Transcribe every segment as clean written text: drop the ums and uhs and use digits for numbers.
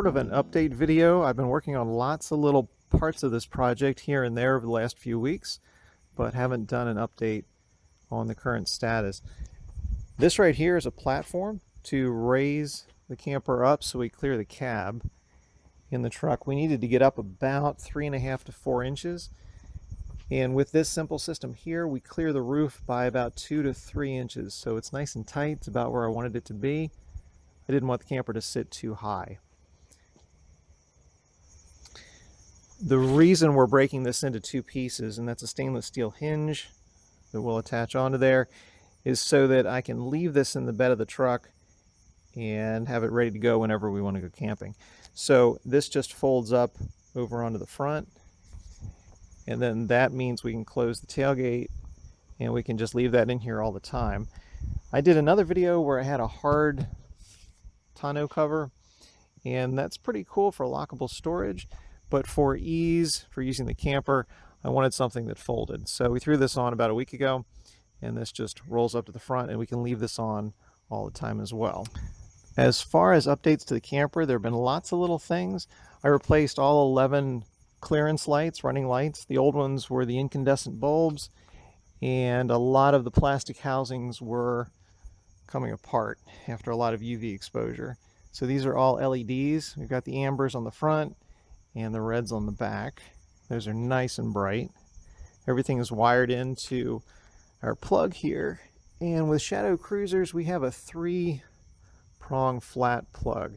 sort of an update video. I've been working on lots of little parts of this project here and there over the last few weeks, but haven't done an update on the current status. This right here is a platform to raise the camper up so we clear the cab in the truck. We needed to get up about 3.5 to 4 inches. And with this simple system here, we clear the roof by about 2 to 3 inches. So it's nice and tight. It's about where I wanted it to be. I didn't want the camper to sit too high. The reason we're breaking this into 2 pieces, and that's a stainless steel hinge that will attach onto there, is so that I can leave this in the bed of the truck and have it ready to go whenever we want to go camping. So this just folds up over onto the front, and then that means we can close the tailgate and we can just leave that in here all the time. I did another video where I had a hard tonneau cover, and that's pretty cool for lockable storage, but for ease, for using the camper, I wanted something that folded. So we threw this on about a week ago, and this just rolls up to the front, and we can leave this on all the time as well. As far as updates to the camper, there have been lots of little things. I replaced all 11 clearance lights, running lights. The old ones were the incandescent bulbs, and a lot of the plastic housings were coming apart after a lot of UV exposure. So these are all LEDs. We've got the ambers on the front and the reds on the back. Those are nice and bright. Everything is wired into our plug here. And with Shaddow Cruisers, we have a 3-prong flat plug.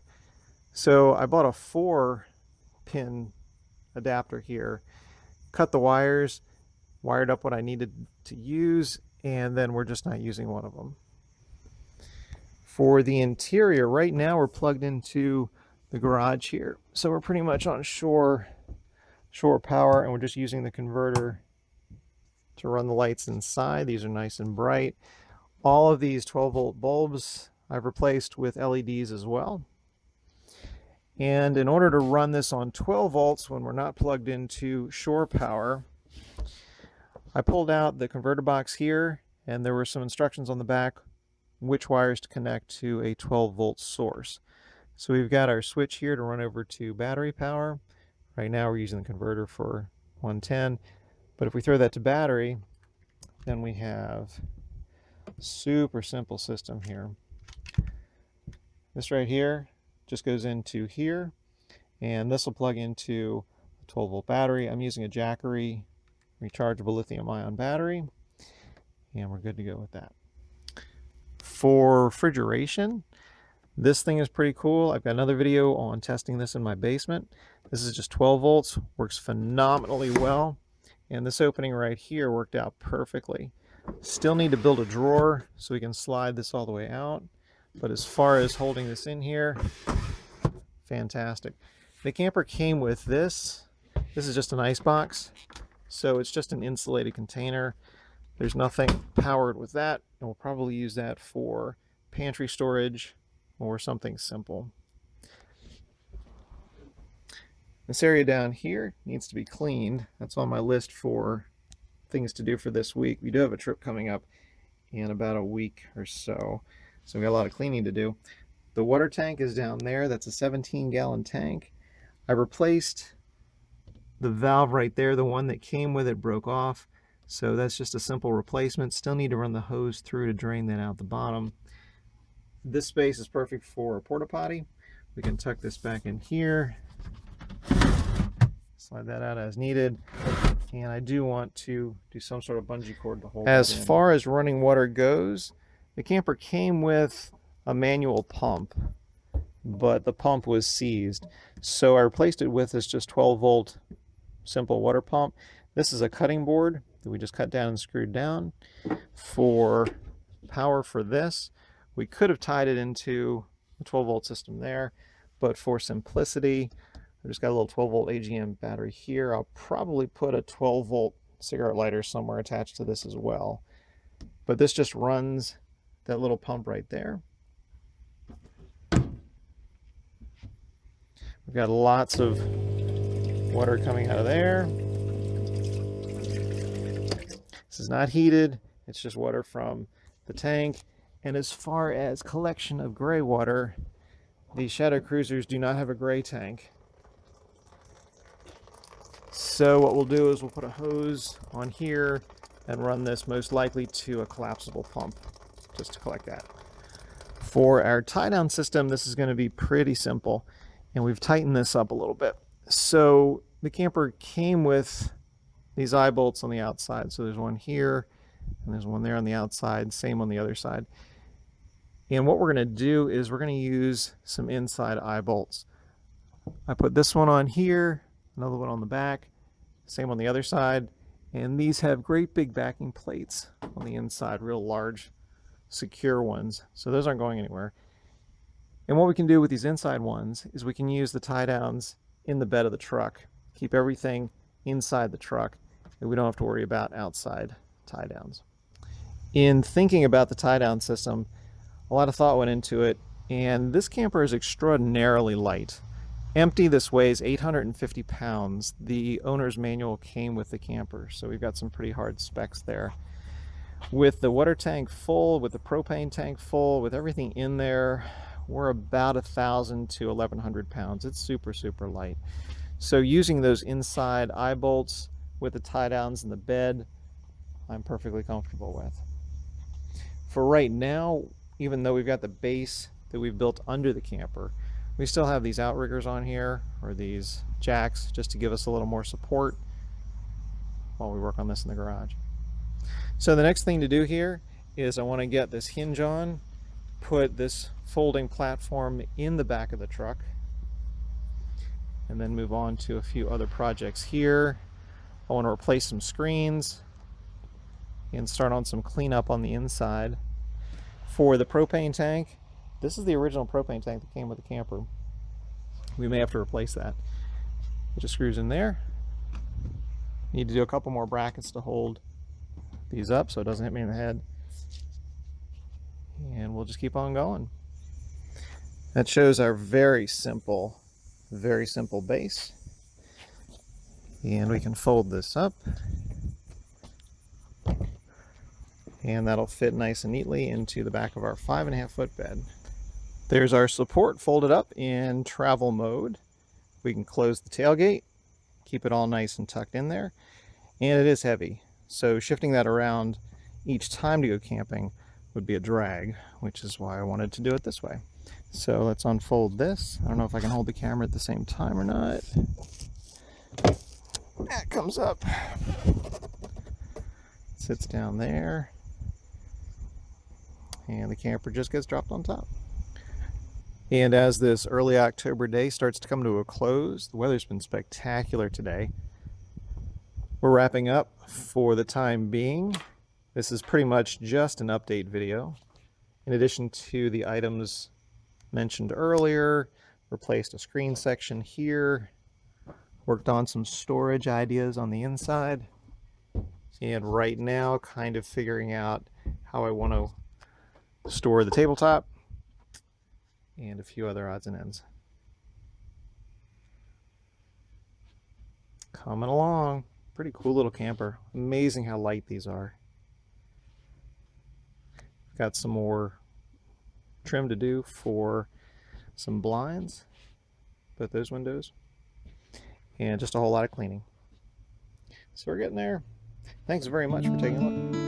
So I bought a 4-pin adapter here, cut the wires, wired up what I needed to use, and then we're just not using one of them. For the interior, right now we're plugged into the garage here. So we're pretty much on shore power, and we're just using the converter to run the lights inside. These are nice and bright. All of these 12-volt bulbs I've replaced with LEDs as well. And in order to run this on 12 volts when we're not plugged into shore power, I pulled out the converter box here, and there were some instructions on the back which wires to connect to a 12-volt source. So we've got our switch here to run over to battery power. Right now we're using the converter for 110, but if we throw that to battery, then we have a super simple system here. This right here just goes into here, and this will plug into a 12-volt battery. I'm using a Jackery rechargeable lithium-ion battery, and we're good to go with that. For refrigeration, this thing is pretty cool. I've got another video on testing this in my basement. This is just 12 volts, works phenomenally well, and this opening right here worked out perfectly. Still need to build a drawer so we can slide this all the way out, but as far as holding this in here, fantastic. The camper came with this. This is just an ice box, so it's just an insulated container. There's nothing powered with that, and we'll probably use that for pantry storage or something simple. This area down here needs to be cleaned. That's on my list for things to do for this week. We do have a trip coming up in about a week or so, so we got a lot of cleaning to do. The water tank is down there. That's a 17-gallon tank. I replaced the valve right there. The one that came with it broke off, so that's just a simple replacement. Still need to run the hose through to drain that out the bottom. This space is perfect for a porta potty. We can tuck this back in here, slide that out as needed, and I do want to do some sort of bungee cord to hold it in. As far as running water goes, the camper came with a manual pump, but the pump was seized, so I replaced it with this just 12-volt simple water pump. This is a cutting board that we just cut down and screwed down. For power for this, we could have tied it into a 12-volt system there, but for simplicity, I just got a little 12-volt AGM battery here. I'll probably put a 12-volt cigarette lighter somewhere attached to this as well. But this just runs that little pump right there. We've got lots of water coming out of there. This is not heated, it's just water from the tank. And as far as collection of gray water, the Shaddow Cruisers do not have a gray tank. So what we'll do is we'll put a hose on here and run this most likely to a collapsible pump just to collect that. For our tie-down system, this is going to be pretty simple, and we've tightened this up a little bit. So the camper came with these eye bolts on the outside. So there's one here, and there's one there on the outside, same on the other side. And what we're going to do is we're going to use some inside eye bolts. I put this one on here, another one on the back, same on the other side, and these have great big backing plates on the inside, real large, secure ones. So those aren't going anywhere. And what we can do with these inside ones is we can use the tie downs in the bed of the truck, keep everything inside the truck, and we don't have to worry about outside tie downs. In thinking about the tie down system, a lot of thought went into it, and this camper is extraordinarily light. Empty, this weighs 850 pounds. The owner's manual came with the camper, so we've got some pretty hard specs there. With the water tank full, with the propane tank full, with everything in there, we're about 1,000 to 1,100 pounds. It's super, super light. So using those inside eye bolts with the tie downs in the bed, I'm perfectly comfortable with. For right now, even though we've got the base that we've built under the camper, we still have these outriggers on here, or these jacks, just to give us a little more support while we work on this in the garage. So the next thing to do here is I want to get this hinge on, put this folding platform in the back of the truck, and then move on to a few other projects here. I want to replace some screens and start on some cleanup on the inside. For the propane tank, this is the original propane tank that came with the camper. We may have to replace that. It just screws in there. Need to do a couple more brackets to hold these up so it doesn't hit me in the head. And we'll just keep on going. That shows our very simple base. And we can fold this up. And that'll fit nice and neatly into the back of our 5.5 foot bed. There's our support folded up in travel mode. We can close the tailgate, keep it all nice and tucked in there. And it is heavy, so shifting that around each time to go camping would be a drag, which is why I wanted to do it this way. So let's unfold this. I don't know if I can hold the camera at the same time or not. That comes up. Sits down there. And the camper just gets dropped on top. And as this early October day starts to come to a close, the weather's been spectacular today. We're wrapping up for the time being. This is pretty much just an update video. In addition to the items mentioned earlier, replaced a screen section here, worked on some storage ideas on the inside, and right now kind of figuring out how I want to store the tabletop and a few other odds and ends. Coming along. Pretty cool little camper. Amazing how light these are. Got some more trim to do for some blinds, both those windows, and just a whole lot of cleaning. So we're getting there. Thanks very much for taking a look.